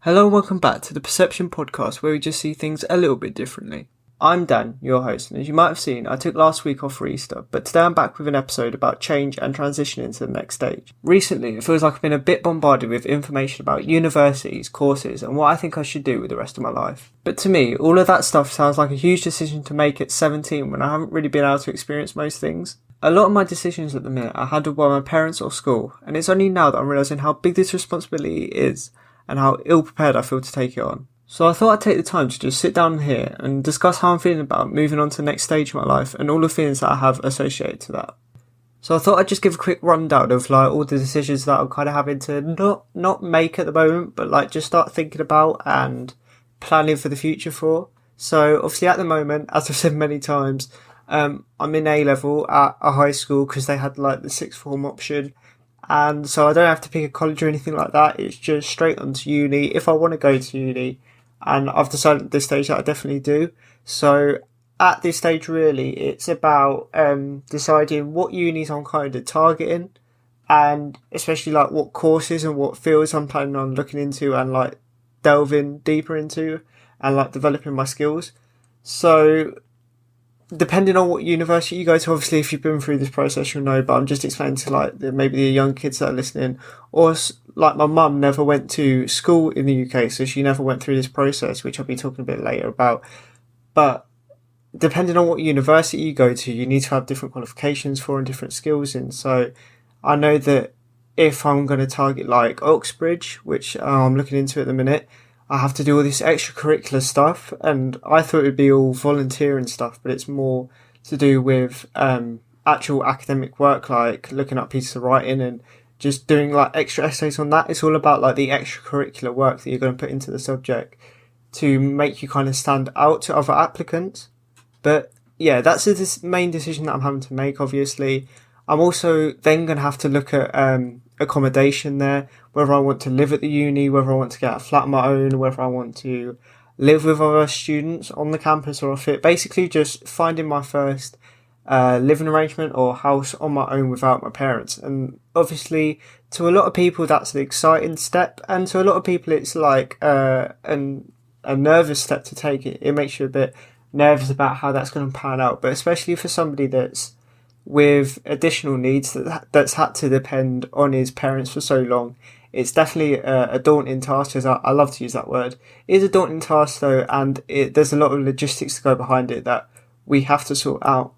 Hello and welcome back to the Perception Podcast, where we just see things a little bit differently. I'm Dan, your host, and as you might have seen, I took last week off for Easter, but today I'm back with an episode about change and transition into the next stage. Recently, it feels like I've been a bit bombarded with information about universities, courses, and what I think I should do with the rest of my life. But to me, all of that stuff sounds like a huge decision to make at 17 when I haven't really been able to experience most things. A lot of my decisions at the minute are handled by my parents or school, and it's only now that I'm realising how big this responsibility is and how ill-prepared I feel to take it on. So I thought I'd take the time to just sit down here and discuss how I'm feeling about moving on to the next stage of my life and all the feelings that I have associated to that. So I thought I'd just give a quick rundown of all the decisions that I'm kind of having to not make at the moment, but just start thinking about and planning for the future for. So obviously at the moment, as I've said many times, I'm in A-level at a high school because they had the sixth form option. And so I don't have to pick a college or anything like that. It's just straight onto uni if I want to go to uni. And I've decided at this stage that I definitely do. So at this stage, really, it's about deciding what unis I'm kind of targeting, and especially what courses and what fields I'm planning on looking into and delving deeper into and developing my skills. So depending on what university you go to, obviously if you've been through this process you'll know, but I'm just explaining to maybe the young kids that are listening, or my mum never went to school in the UK, so she never went through this process, which I'll be talking a bit later about. But depending on what university you go to, you need to have different qualifications for and different skills in. So I know that if I'm going to target Oxbridge, which I'm looking into at the minute, I have to do all this extracurricular stuff, and I thought it would be all volunteer and stuff, but it's more to do with actual academic work, like looking up pieces of writing and just doing extra essays on that. It's all about the extracurricular work that you're going to put into the subject to make you kind of stand out to other applicants. But yeah, that's the main decision that I'm having to make, obviously. I'm also then going to have to look at accommodation there, whether I want to live at the uni, whether I want to get a flat of my own, whether I want to live with other students on the campus or off it. Basically just finding my first living arrangement or house on my own without my parents. And obviously to a lot of people that's an exciting step, and to a lot of people it's a nervous step to take. It makes you a bit nervous about how that's going to pan out, but especially for somebody that's with additional needs that's had to depend on his parents for so long, it's definitely a daunting task, as I love to use that word. It is a daunting task though, and there's a lot of logistics to go behind it that we have to sort out.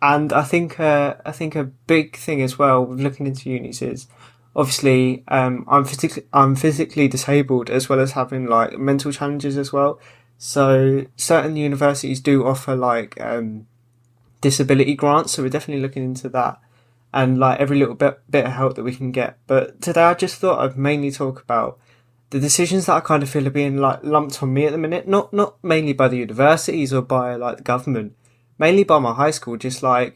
And I think a big thing as well with looking into unis is obviously I'm physically disabled as well as having mental challenges as well. So certain universities do offer disability grants, so we're definitely looking into that and every little bit of help that we can get. But today I just thought I'd mainly talk about the decisions that I kind of feel are being lumped on me at the minute, not mainly by the universities or by the government, mainly by my high school. Just at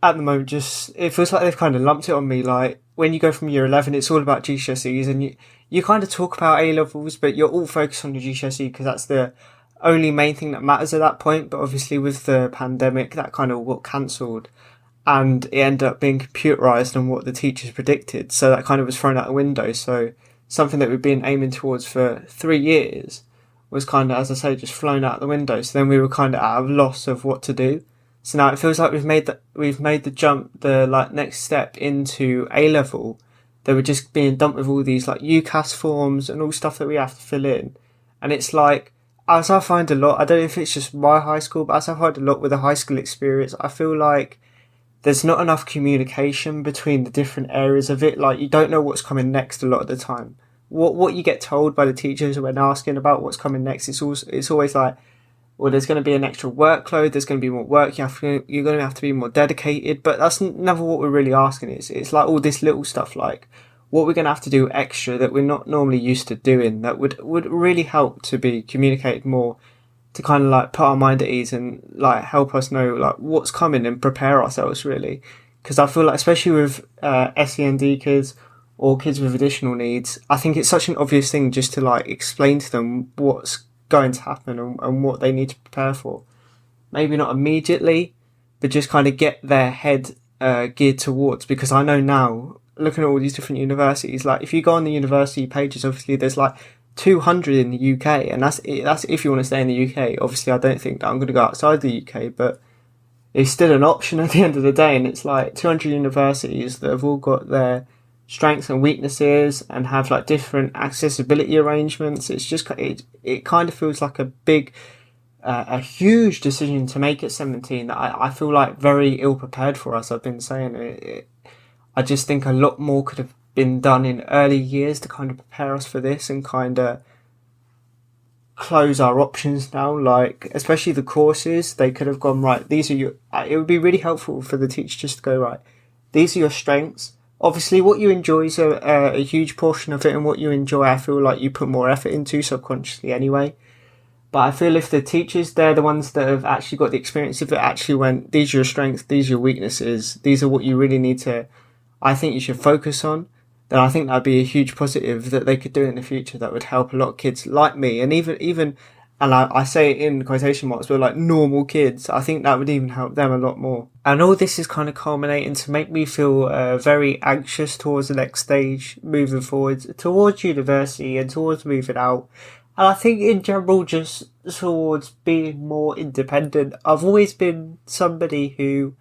the moment, just it feels like they've kind of lumped it on me. When you go from year 11, it's all about GCSEs, and you kind of talk about A-levels, but you're all focused on your GCSE because that's the only main thing that matters at that point. But obviously with the pandemic, that kind of got cancelled, and it ended up being computerised on what the teachers predicted, so that kind of was thrown out the window. So something that we've been aiming towards for 3 years was kind of, as I say, just flown out the window. So then we were kind of out of loss of what to do. So now it feels like we've made the jump, the next step into A-level, that we're just being dumped with all these UCAS forms and all stuff that we have to fill in. And it's as I find a lot, I don't know if it's just my high school, but as I find a lot with the high school experience, I feel like there's not enough communication between the different areas of it. You don't know what's coming next a lot of the time. What you get told by the teachers when asking about what's coming next, it's always well, there's going to be an extra workload, there's going to be more work, you're going to have to be more dedicated, but that's never what we're really asking. It's all this little stuff, what we're going to have to do extra that we're not normally used to doing, that would really help to be communicated more, to kind of put our mind at ease and help us know what's coming and prepare ourselves, really. Because I feel especially with SEND kids or kids with additional needs, I think it's such an obvious thing just to explain to them what's going to happen and what they need to prepare for. Maybe not immediately, but just kind of get their head geared towards, because I know now, looking at all these different universities, if you go on the university pages, obviously there's 200 in the UK, and that's if you want to stay in the UK. Obviously, I don't think that I'm going to go outside the UK, but it's still an option at the end of the day. And it's like 200 universities that have all got their strengths and weaknesses and have like different accessibility arrangements. It's just it kind of feels like a huge decision to make at 17 that I feel like very ill prepared for, as I've been saying. I just think a lot more could have been done in early years to kind of prepare us for this and kind of close our options down. Like, especially the courses, they could have gone, right, these are your, it would be really helpful for the teacher just to go, right, these are your strengths. Obviously, what you enjoy is a huge portion of it, and what you enjoy, I feel like you put more effort into subconsciously anyway. But I feel if the teachers, they're the ones that have actually got the experience, if it actually went, these are your strengths, these are your weaknesses, these are what you really need to, I think you should focus on, then I think that'd be a huge positive that they could do in the future that would help a lot of kids like me, and even and I say it in quotation marks, but like normal kids. I think that would even help them a lot more. And all this is kind of culminating to make me feel very anxious towards the next stage, moving forward towards university and towards moving out. And I think in general, just towards being more independent. I've always been somebody who,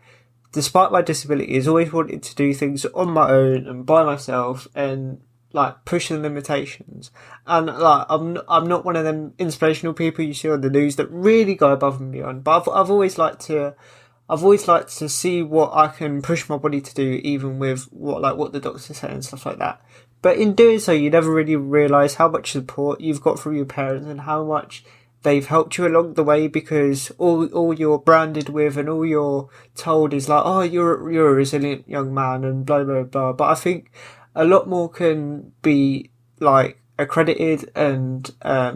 despite my disability, has always wanted to do things on my own and by myself and like pushing limitations. And like I'm not one of them inspirational people you see on the news that really go above and beyond. But I've always liked to see what I can push my body to do, even with what the doctors say and stuff like that. But in doing so, you never really realise how much support you've got from your parents and how much they've helped you along the way, because all you're branded with and all you're told is like, oh, you're a resilient young man and blah, blah, blah. But I think a lot more can be like accredited and, I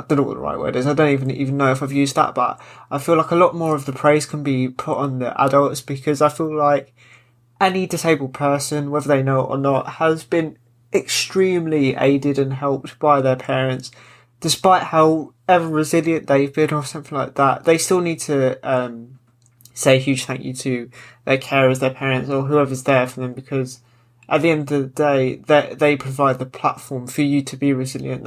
don't know what the right word is. I don't even know if I've used that, but I feel like a lot more of the praise can be put on the adults, because I feel like any disabled person, whether they know it or not, has been extremely aided and helped by their parents. Despite however resilient they've been or something like that, they still need to say a huge thank you to their carers, their parents, or whoever's there for them, because at the end of the day, they provide the platform for you to be resilient.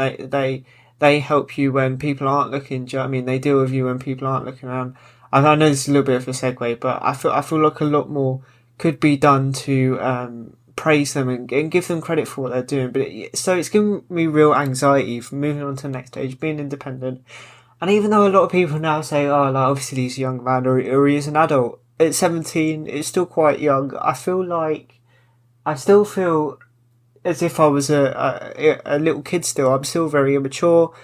They help you when people aren't looking. Do you know what I mean? They deal with you when people aren't looking around. I know this is a little bit of a segue, but I feel like a lot more could be done to praise them and give them credit for what they're doing. But so it's given me real anxiety for moving on to the next stage, being independent. And even though a lot of people now say, oh, like obviously he's a young man or he is an adult, at 17, it's still quite young. I still feel as if I was a little kid still. I'm still very immature.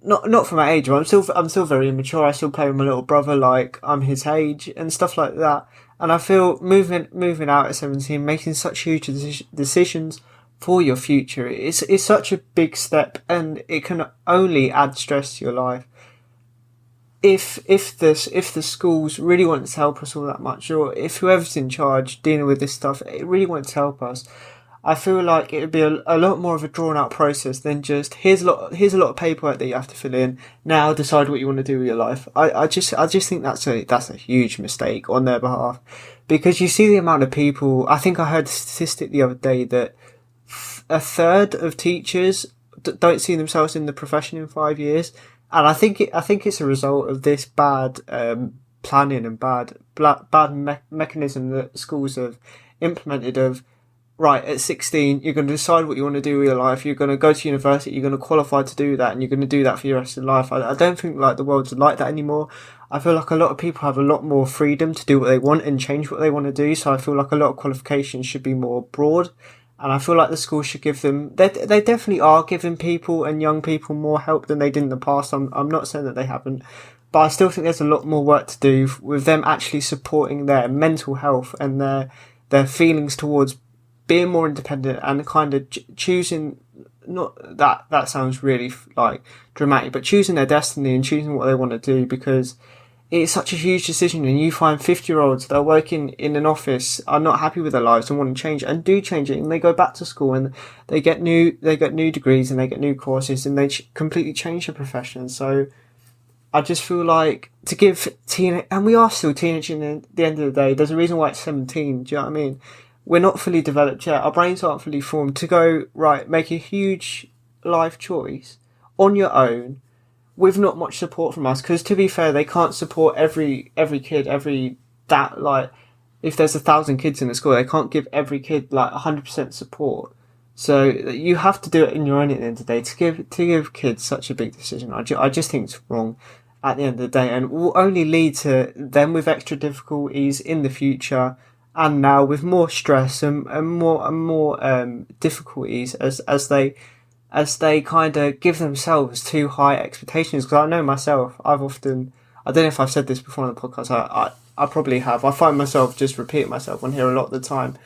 Not for my age, but I'm still very immature. I still play with my little brother like I'm his age and stuff like that. And I feel moving out at 17, making such huge decisions for your future, it's such a big step, and it can only add stress to your life. If the schools really want to help us all that much, or if whoever's in charge dealing with this stuff, it really wants to help us, I feel like it would be a lot more of a drawn out process than just here's a lot of paperwork that you have to fill in. Now decide what you want to do with your life. I just think that's a huge mistake on their behalf, because you see the amount of people. I think I heard a statistic the other day that a third of teachers don't see themselves in the profession in 5 years, and I think it's a result of this bad planning and bad mechanism that schools have implemented of, right, at 16, you're going to decide what you want to do with your life. You're going to go to university. You're going to qualify to do that, and you're going to do that for your rest of your life. I don't think like the world's like that anymore. I feel like a lot of people have a lot more freedom to do what they want and change what they want to do. So I feel like a lot of qualifications should be more broad, and I feel like the schools should give them. They definitely are giving people and young people more help than they did in the past. I'm not saying that they haven't, but I still think there's a lot more work to do with them actually supporting their mental health and their feelings towards being more independent and kind of choosing, not that sounds really like dramatic, but choosing their destiny and choosing what they want to do, because it's such a huge decision. And you find 50-year-olds that are working in an office are not happy with their lives and want to change and do change it, and they go back to school and they get new degrees and they get new courses and they completely change their profession. So I just feel like to give and we are still teenagers at the end of the day. There's a reason why it's 17. Do you know what I mean? We're not fully developed yet. Our brains aren't fully formed to go, right, make a huge life choice on your own with not much support from us. Because to be fair, they can't support every kid, if there's 1,000 kids in a school, they can't give every kid like 100% support. So you have to do it in your own at the end of the day. To give kids such a big decision, I just think it's wrong at the end of the day, and will only lead to them with extra difficulties in the future, and now with more stress and more difficulties as they kind of give themselves too high expectations. Because I know myself, I don't know if I've said this before on the podcast, I probably have. I find myself just repeating myself on here a lot of the time,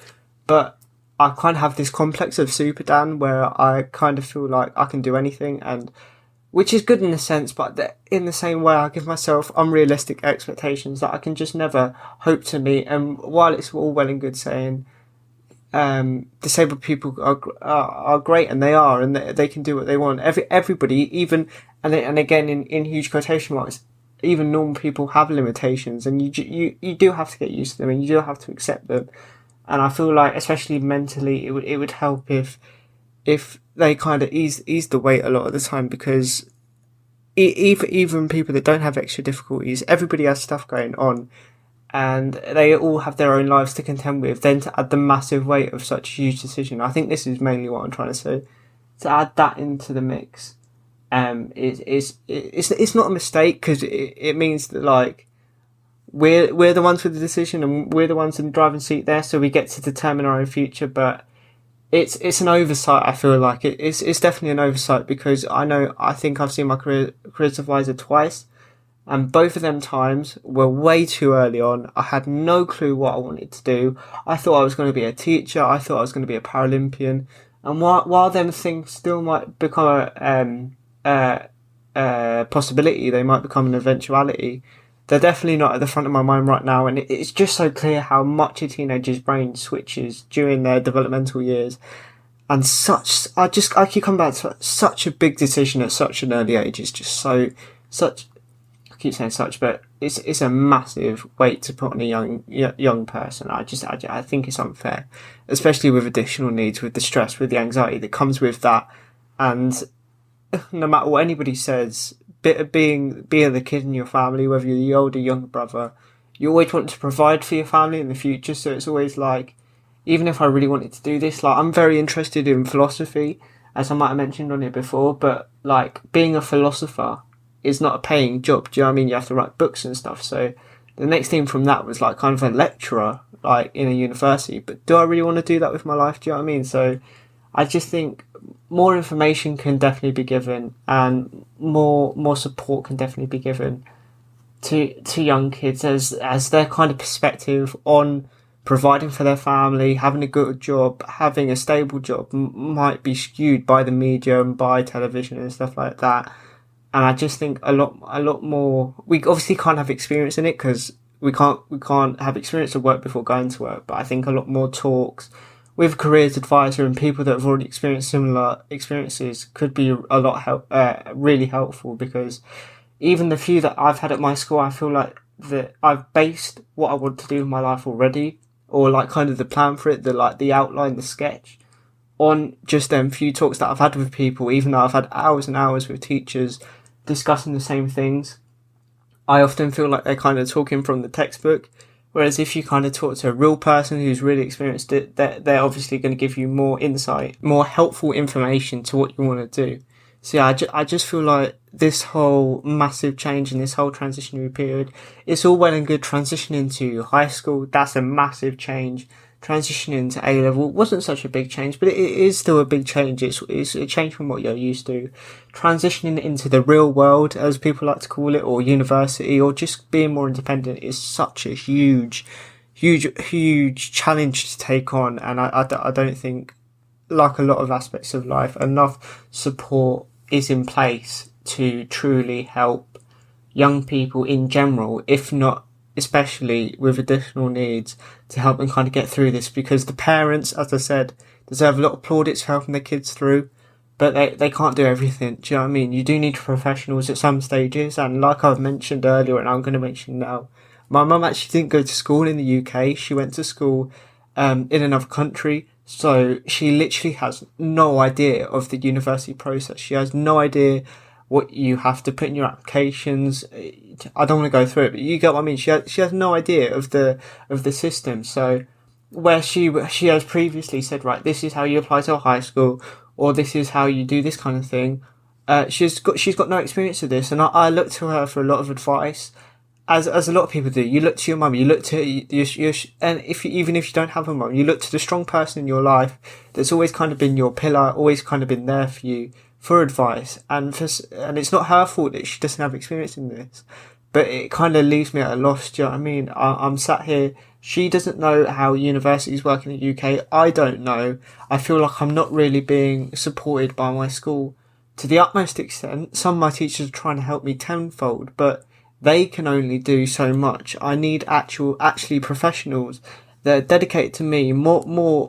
but I kind of have this complex of Super Dan where I kind of feel like I can do anything, and which is good in a sense, but in the same way I give myself unrealistic expectations that I can just never hope to meet. And while it's all well and good saying disabled people are great, and they are, and they can do what they want, everybody, even and again in huge quotation marks, even normal people have limitations, and you do have to get used to them, and you do have to accept them. And I feel like, especially mentally, it would help if they kind of ease the weight a lot of the time, because even people that don't have extra difficulties, everybody has stuff going on, and they all have their own lives to contend with. Then to add the massive weight of such a huge decision, I think this is mainly what I'm trying to say. To add that into the mix, it's not a mistake, because it means that like we're the ones with the decision, and we're the ones in the driving seat there, so we get to determine our own future. But it's an oversight. I feel like it's definitely an oversight, because I think I've seen my careers advisor twice, and both of them times were way too early on. I had no clue what I wanted to do. I thought I was going to be a teacher. I thought I was going to be a Paralympian. And while them things still might become a possibility, they might become an eventuality, they're definitely not at the front of my mind right now. And it's just so clear how much a teenager's brain switches during their developmental years. And I keep coming back to such a big decision at such an early age. It's just I keep saying such, but it's a massive weight to put on a young person. I think it's unfair, especially with additional needs, with the stress, with the anxiety that comes with that. And no matter what anybody says, being the kid in your family, whether you're the older, younger brother, you always want to provide for your family in the future. So it's always like, even if I really wanted to do this, like I'm very interested in philosophy, as I might have mentioned on it before, but like being a philosopher is not a paying job. Do you know what I mean? You have to write books and stuff. So the next thing from that was like kind of a lecturer, like in a university. But do I really want to do that with my life? Do you know what I mean? So I just think more information can definitely be given, and more support can definitely be given to young kids as their kind of perspective on providing for their family, having a good job, having a stable job might be skewed by the media and by television and stuff like that. And I just think a lot more. We obviously can't have experience in it, because we can't have experience of work before going to work. But I think a lot more talks with a careers advisor and people that have already experienced similar experiences could be a lot really helpful, because even the few that I've had at my school, I feel like that I've based what I want to do in my life already, or like kind of the plan for it, the outline, the sketch, on just them few talks that I've had with people. Even though I've had hours and hours with teachers discussing the same things, I often feel like they're kind of talking from the textbook. Whereas if you kind of talk to a real person who's really experienced it, they're obviously going to give you more insight, more helpful information to what you want to do. So yeah, I just feel like this whole massive change in this whole transitionary period, it's all well and good transitioning to high school. That's a massive change. Transitioning to A-level wasn't such a big change, but it is still a big change. It's a change from what you're used to. Transitioning into the real world, as people like to call it, or university, or just being more independent, is such a huge challenge to take on. And I don't think, like a lot of aspects of life, enough support is in place to truly help young people in general, if not especially with additional needs, to help them kind of get through this. Because the parents, as I said, deserve a lot of plaudits for helping their kids through, but they can't do everything. Do you know what I mean? You do need professionals at some stages, and like I've mentioned earlier, and I'm going to mention now, my mum actually didn't go to school in the UK. She went to school in another country. So she literally has no idea of the university process. She has no idea what you have to put in your applications. I don't want to go through it, but you get what I mean. She has no idea of the system. So where she has previously said, right, this is how you apply to a high school, or this is how you do this kind of thing. She's got no experience of this, and I look to her for a lot of advice, as a lot of people do. You look to your mum, you look to and even if you don't have a mum, you look to the strong person in your life that's always kind of been your pillar, always kind of been there for you for advice, and it's not her fault that she doesn't have experience in this, but it kind of leaves me at a loss. Do you know what I mean? I'm sat here. She doesn't know how universities work in the UK. I don't know. I feel like I'm not really being supported by my school to the utmost extent. Some of my teachers are trying to help me tenfold, but they can only do so much. I need actually professionals that are dedicated to me. More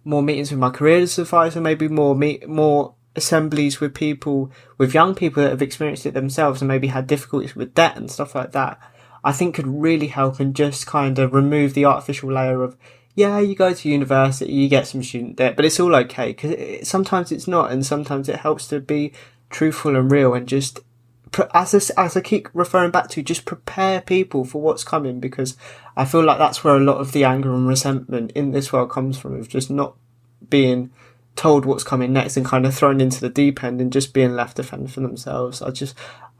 meetings with my careers advisor, maybe more assemblies with young people that have experienced it themselves and maybe had difficulties with debt and stuff like that. I think could really help and just kind of remove the artificial layer of, yeah, you go to university, you get some student debt, but it's all okay, because sometimes it's not, and sometimes it helps to be truthful and real, and just, as I keep referring back to, just prepare people for what's coming, because I feel like that's where a lot of the anger and resentment in this world comes from, of just not being told what's coming next and kind of thrown into the deep end and just being left to fend for themselves.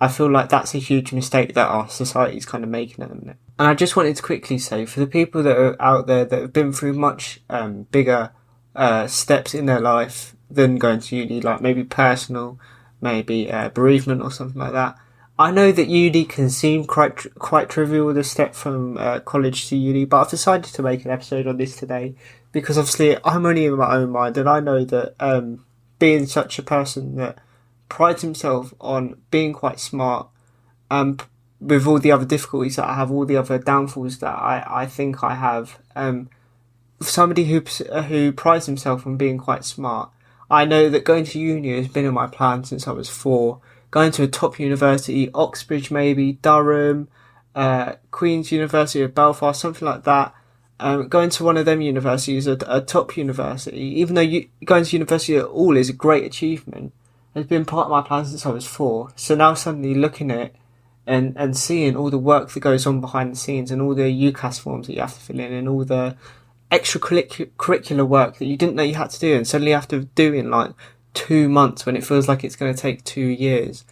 I feel like that's a huge mistake that our society is kind of making at the minute. And I just wanted to quickly say, for the people that are out there that have been through much bigger steps in their life than going to uni, like maybe personal, maybe bereavement or something like that, I know that uni can seem quite trivial, the step from college to uni, but I've decided to make an episode on this today because obviously I'm only in my own mind, and I know that being such a person that prides himself on being quite smart, with all the other difficulties that I have, all the other downfalls that I think I have, somebody who prides himself on being quite smart, I know that going to uni has been in my plan since I was 4. Going to a top university, Oxbridge maybe, Durham, Queen's University of Belfast, something like that. Going to one of them universities, a top university, even though going to university at all is a great achievement, has been part of my plan since I was 4. So now suddenly looking at it and seeing all the work that goes on behind the scenes, and all the UCAS forms that you have to fill in, and all the extracurricular work that you didn't know you had to do, and suddenly you have to do in like 2 months when it feels like it's going to take 2 years.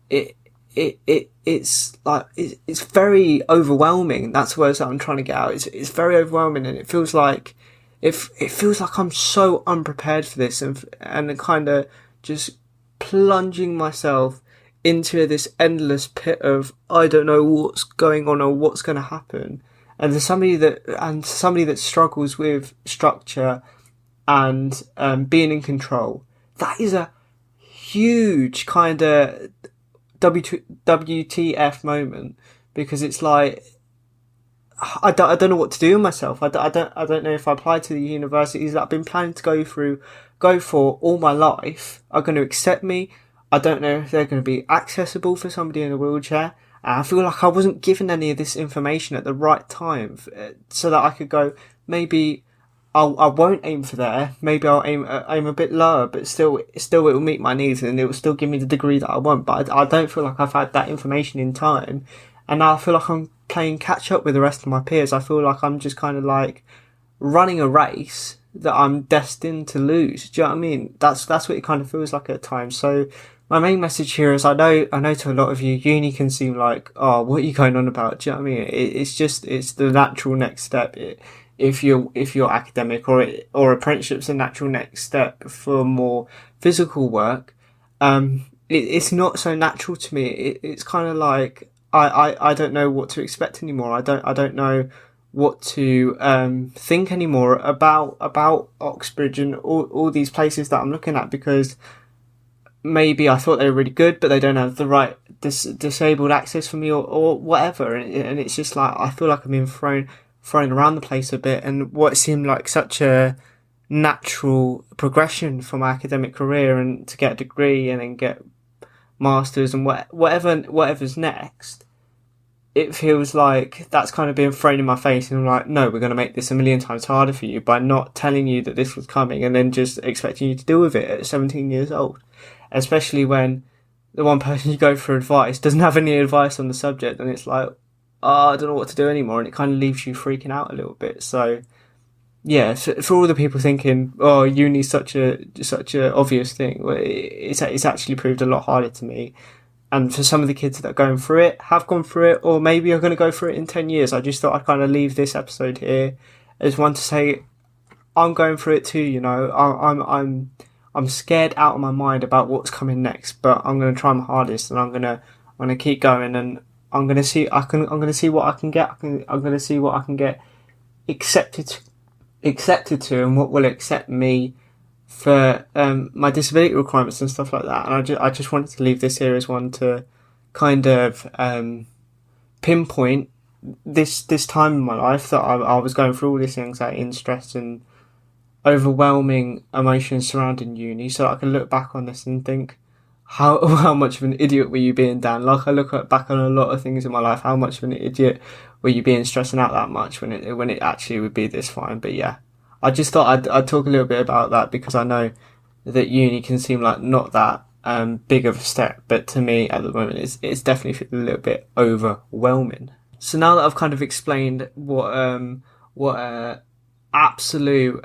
It's very overwhelming. That's the words that I'm trying to get out. It's very overwhelming, and it feels like I'm so unprepared for this, and kind of just plunging myself into this endless pit of, I don't know what's going on or what's going to happen. And to somebody that struggles with structure and being in control, that is a huge kind of WTF moment, because it's like, I don't know what to do with myself. I don't know if I apply to the universities that I've been planning to go for all my life are going to accept me. I don't know if they're going to be accessible for somebody in a wheelchair. And I feel like I wasn't given any of this information at the right time, so that I could go, maybe I won't aim for there. Maybe I'll aim a bit lower, but still it will meet my needs, and it will still give me the degree that I want. But I don't feel like I've had that information in time, and now I feel like I'm playing catch up with the rest of my peers. I feel like I'm just kind of like running a race that I'm destined to lose. Do you know what I mean? That's what it kind of feels like at times. So my main message here is, I know to a lot of you, uni can seem like, oh, what are you going on about? Do you know what I mean? It's the natural next step. If you're academic, or apprenticeship's a natural next step for more physical work, it's not so natural to me. It's kind of like, I don't know what to expect anymore. I don't know what to think anymore about Oxbridge and all these places that I'm looking at, because maybe I thought they were really good, but they don't have the right disabled access for me, or whatever, and it's just like, I feel like I'm being thrown around the place a bit, and what seemed like such a natural progression for my academic career, and to get a degree and then get masters and whatever's next, it feels like that's kind of being thrown in my face, and I'm like, no, we're going to make this a million times harder for you by not telling you that this was coming and then just expecting you to deal with it at 17 years old. Especially when the one person you go for advice doesn't have any advice on the subject, and it's like, oh, I don't know what to do anymore, and it kind of leaves you freaking out a little bit. So yeah, for all the people thinking, oh, uni's such a obvious thing, well, it's actually proved a lot harder to me. And for some of the kids that are going through it, have gone through it, or maybe are going to go through it in 10 years, I just thought I'd kind of leave this episode here as one to say, I'm going through it too, you know. I'm scared out of my mind about what's coming next, but I'm going to try my hardest, and I'm going to keep going, and I'm going to see what I can get. I'm going to see what I can get accepted to, and what will accept me for my disability requirements and stuff like that. And I just wanted to leave this here as one to kind of pinpoint this time in my life that I was going through all this anxiety and stress and overwhelming emotions surrounding uni, so I can look back on this and think, how much of an idiot were you being, Dan? Like, I back on a lot of things in my life, how much of an idiot were you being, stressing out that much when it actually would be this fine. But yeah, I just thought I'd talk a little bit about that, because I know that uni can seem like not that big of a step, but to me at the moment it's definitely a little bit overwhelming. So now that I've kind of explained what absolute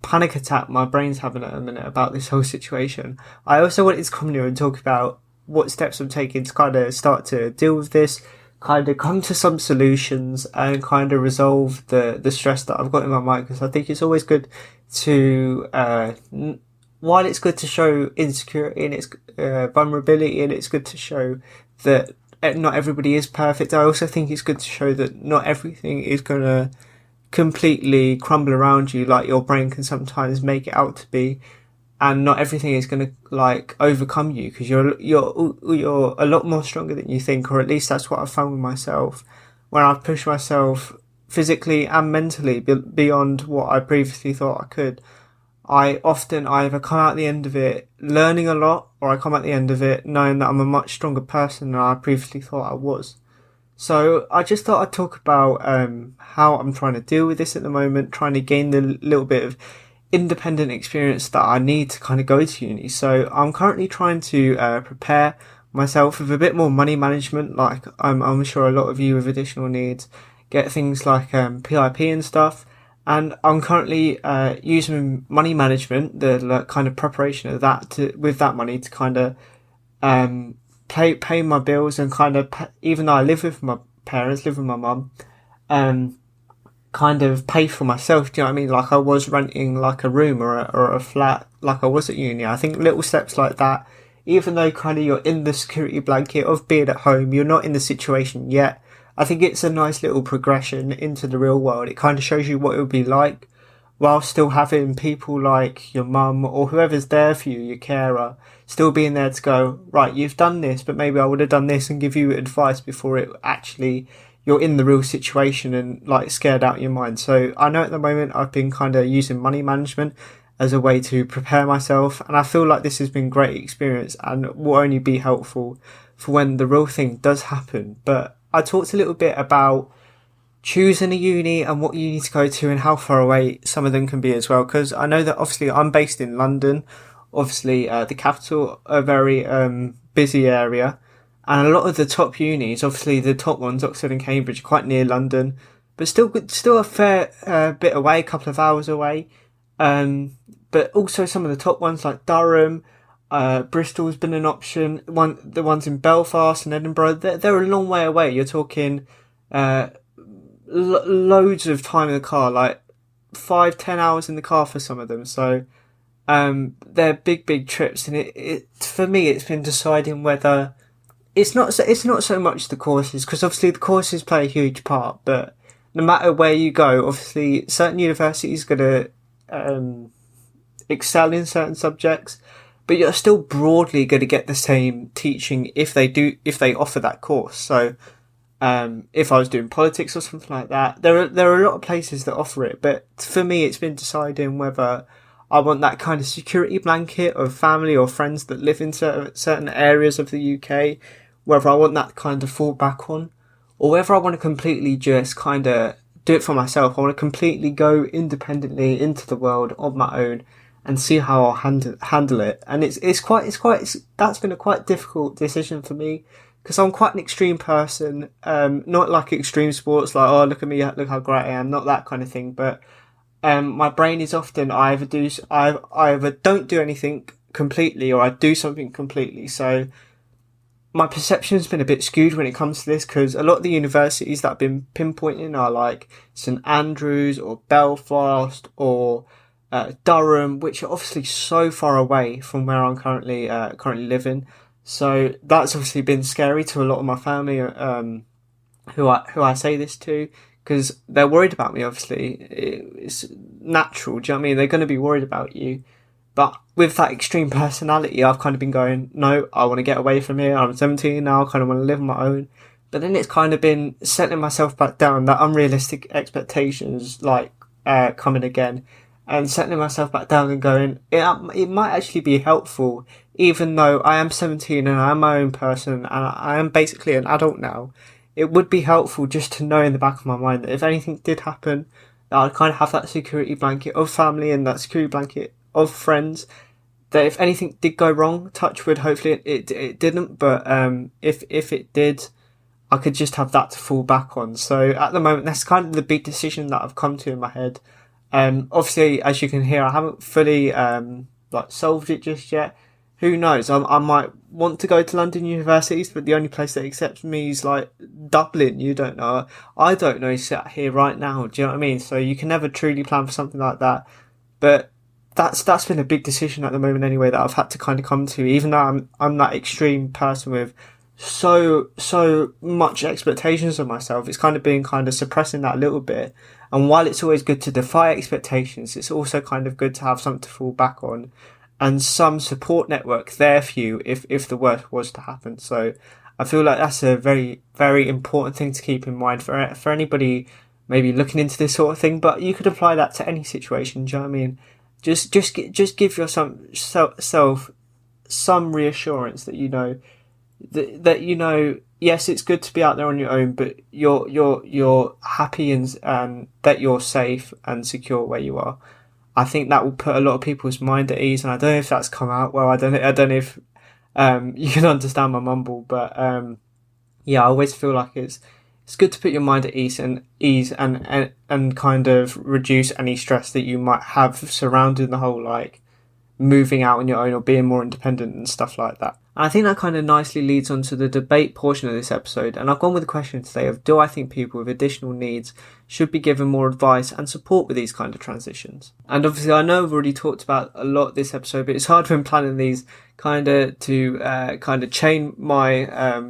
panic attack my brain's having at a minute about this whole situation, I also wanted to come here and talk about what steps I'm taking to kind of start to deal with this, kind of come to some solutions, and kind of resolve the stress that I've got in my mind. Because I think it's always good to while it's good to show insecurity and its vulnerability, and it's good to show that not everybody is perfect, I also think it's good to show that not everything is going to completely crumble around you like your brain can sometimes make it out to be, and not everything is going to like overcome you, because you're a lot more stronger than you think, or at least that's what I've found with myself when I've pushed myself physically and mentally beyond what I previously thought I could. I either come out the end of it learning a lot, or I come out the end of it knowing that I'm a much stronger person than I previously thought I was. So I just thought I'd talk about how I'm trying to deal with this at the moment, trying to gain the little bit of independent experience that I need to kind of go to uni. So I'm currently trying to prepare myself with a bit more money management. Like I'm sure a lot of you with additional needs get things like PIP and stuff. And I'm currently using money management, the kind of preparation of that with that money to kind of pay my bills, and kind of, even though I live with my parents, live with my mum, kind of pay for myself. Do you know what I mean? Like I was renting like a room or a flat like I was at uni. I think little steps like that, even though kind of you're in the security blanket of being at home, you're not in the situation yet. I think it's a nice little progression into the real world. It kind of shows you what it would be like while still having people like your mum or whoever's there for you, your carer, still being there to go, right, you've done this, but maybe I would have done this, and give you advice before it actually, you're in the real situation and like scared out of your mind. So I know at the moment I've been kind of using money management as a way to prepare myself, and I feel like this has been great experience and will only be helpful for when the real thing does happen. But I talked a little bit about choosing a uni and what you need to go to and how far away some of them can be as well, because I know that obviously I'm based in London, obviously the capital, a very busy area, and a lot of the top unis, obviously the top ones, Oxford and Cambridge, are quite near London, but still a fair bit away, a couple of hours away. But also some of the top ones like Durham, Bristol's been an option. The ones in Belfast and Edinburgh, they're a long way away. You're talking loads of time in the car, like 5-10 hours in the car for some of them. So they're big trips, and it for me it's been deciding whether it's not so much the courses, because obviously the courses play a huge part, but no matter where you go, obviously certain universities are going to excel in certain subjects, but you're still broadly going to get the same teaching if they offer that course. So if I was doing politics or something like that, there are a lot of places that offer it, but for me it's been deciding whether I want that kind of security blanket of family or friends that live in certain areas of the UK, whether I want that kind of fall back on, or whether I want to completely just kind of do it for myself. I want to completely go independently into the world on my own and see how I'll handle it. And that's been a quite difficult decision for me, because I'm quite an extreme person. Not like extreme sports, like, oh, look at me, look how great I am, not that kind of thing. But my brain is often, I either don't do anything completely or I do something completely. So my perception's been a bit skewed when it comes to this, because a lot of the universities that I've been pinpointing are like St Andrews or Belfast or Durham, which are obviously so far away from where I'm currently living. So that's obviously been scary to a lot of my family, who I say this to, because they're worried about me. Obviously, it's natural. Do you know what I mean? They're going to be worried about you. But with that extreme personality, I've kind of been going, no, I want to get away from here. I'm 17 now. I kind of want to live on my own. But then it's kind of been settling myself back down, that unrealistic expectations, like, coming again, and settling myself back down and going, it might actually be helpful, even though I am 17 and I am my own person and I am basically an adult now. It would be helpful just to know in the back of my mind that if anything did happen, that I'd kind of have that security blanket of family and that security blanket of friends, that if anything did go wrong, touch wood, hopefully it didn't, but if it did, I could just have that to fall back on. So at the moment, that's kind of the big decision that I've come to in my head. Obviously, as you can hear, I haven't fully solved it just yet. Who knows? I might want to go to London universities, but the only place that accepts me is like Dublin. You don't know. I don't know. Sat here right now. Do you know what I mean? So you can never truly plan for something like that. But that's been a big decision at the moment anyway, that I've had to kind of come to, even though I'm that extreme person with so much expectations of myself. It's kind of been kind of suppressing that a little bit. And while it's always good to defy expectations, it's also kind of good to have something to fall back on and some support network there for you if the worst was to happen. So I feel like that's a very, very important thing to keep in mind for anybody maybe looking into this sort of thing. But you could apply that to any situation. Do you know what I mean? Just give yourself some reassurance that you know that you know, yes, it's good to be out there on your own, but you're happy and that you're safe and secure where you are. I think that will put a lot of people's mind at ease, and I don't know if that's come out well. I don't know if you can understand my mumble, but yeah, I always feel like it's good to put your mind at ease and kind of reduce any stress that you might have surrounding the whole, like, moving out on your own or being more independent and stuff like that. And I think that kind of nicely leads on to the debate portion of this episode. And I've gone with the question today of, do I think people with additional needs should be given more advice and support with these kind of transitions? And obviously, I know I've already talked about a lot this episode, but it's hard when planning these to chain my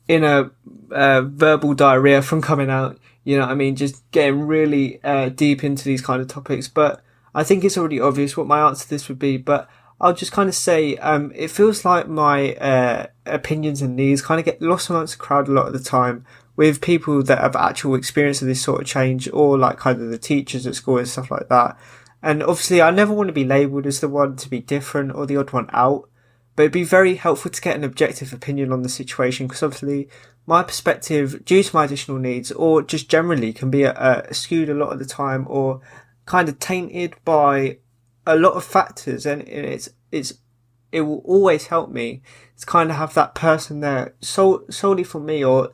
inner verbal diarrhea from coming out. You know what I mean? Just getting really deep into these kind of topics. But I think it's already obvious what my answer to this would be, but I'll just kind of say, it feels like my opinions and needs kind of get lost amongst the crowd a lot of the time with people that have actual experience of this sort of change, or like kind of the teachers at school and stuff like that. And obviously, I never want to be labelled as the one to be different or the odd one out, but it'd be very helpful to get an objective opinion on the situation, because obviously my perspective, due to my additional needs, or just generally, can be skewed a lot of the time, or kind of tainted by a lot of factors, and it will always help me to kind of have that person there solely for me, or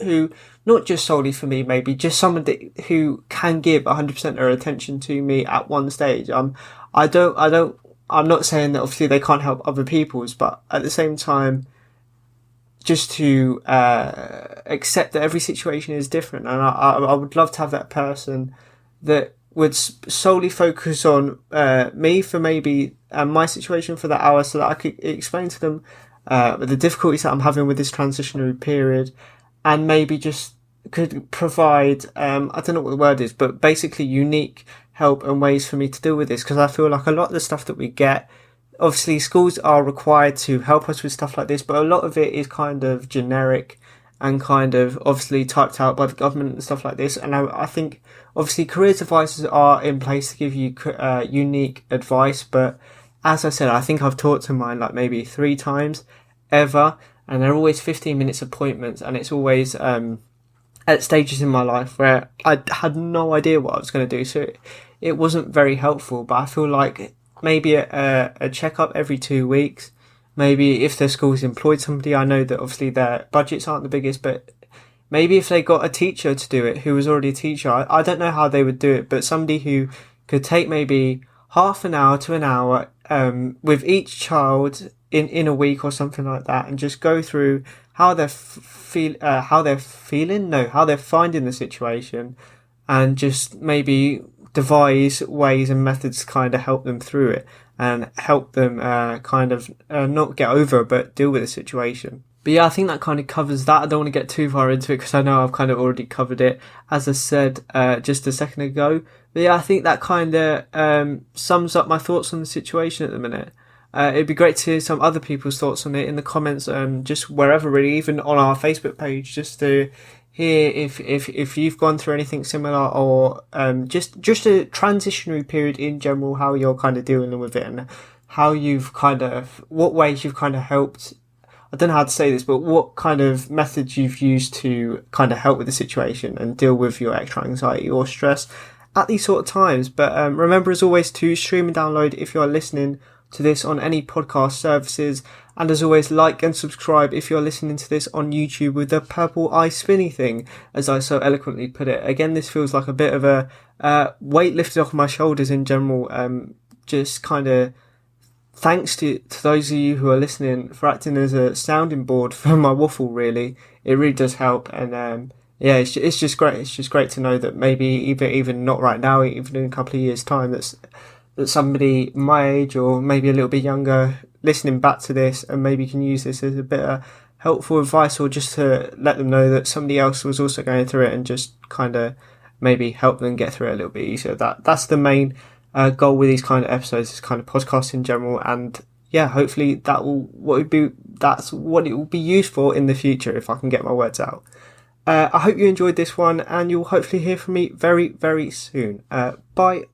who, not just solely for me, maybe just someone who can give 100% of their attention to me at one stage. I'm not saying that obviously they can't help other people's, but at the same time, just to accept that every situation is different, and I would love to have that person that would solely focus on me for maybe my situation for that hour, so that I could explain to them the difficulties that I'm having with this transitionary period, and maybe just could provide, I don't know what the word is, but basically unique help and ways for me to deal with this. Because I feel like a lot of the stuff that we get, obviously schools are required to help us with stuff like this, but a lot of it is kind of generic and kind of obviously typed out by the government and stuff like this. And I think obviously careers advisors are in place to give you unique advice, but as I said, I think I've talked to mine like maybe 3 times ever, and they're always 15 minutes appointments, and it's always at stages in my life where I had no idea what I was going to do. So it wasn't very helpful, but I feel like maybe a checkup every 2 weeks, maybe if the school's employed somebody, I know that obviously their budgets aren't the biggest, but maybe if they got a teacher to do it who was already a teacher, I don't know how they would do it, but somebody who could take maybe half an hour to an hour with each child in a week or something like that, and just go through how they're how they're feeling, no, how they're finding the situation, and just maybe devise ways and methods to kind of help them through it and help them not get over but deal with the situation. But yeah, I think that kind of covers that. I don't want to get too far into it because I know I've kind of already covered it, as I said just a second ago. But yeah, I think that kind of sums up my thoughts on the situation at the minute. It'd be great to hear some other people's thoughts on it in the comments, just wherever really, even on our Facebook page, just to hear if you've gone through anything similar, or just a transitionary period in general, how you're kind of dealing with it, and how you've what ways you've kind of helped. I don't know how to say this, but what kind of methods you've used to kind of help with the situation and deal with your extra anxiety or stress at these sort of times. But remember, as always, to stream and download if you are listening to this on any podcast services. And as always, like and subscribe if you're listening to this on YouTube with the purple eye spinny thing, as I so eloquently put it. Again, this feels like a bit of a weight lifted off my shoulders in general. Just kind of thanks to those of you who are listening for acting as a sounding board for my waffle, really. It really does help. And yeah, it's just great. It's just great to know that maybe even not right now, even in a couple of years' time, that somebody my age or maybe a little bit younger listening back to this and maybe can use this as a bit of helpful advice, or just to let them know that somebody else was also going through it and just kind of maybe help them get through it a little bit easier. That's the main goal with these kind of episodes, is kind of podcasts in general. And yeah, hopefully that's what it will be used for in the future if I can get my words out. I hope you enjoyed this one, and you'll hopefully hear from me very, very soon. Bye.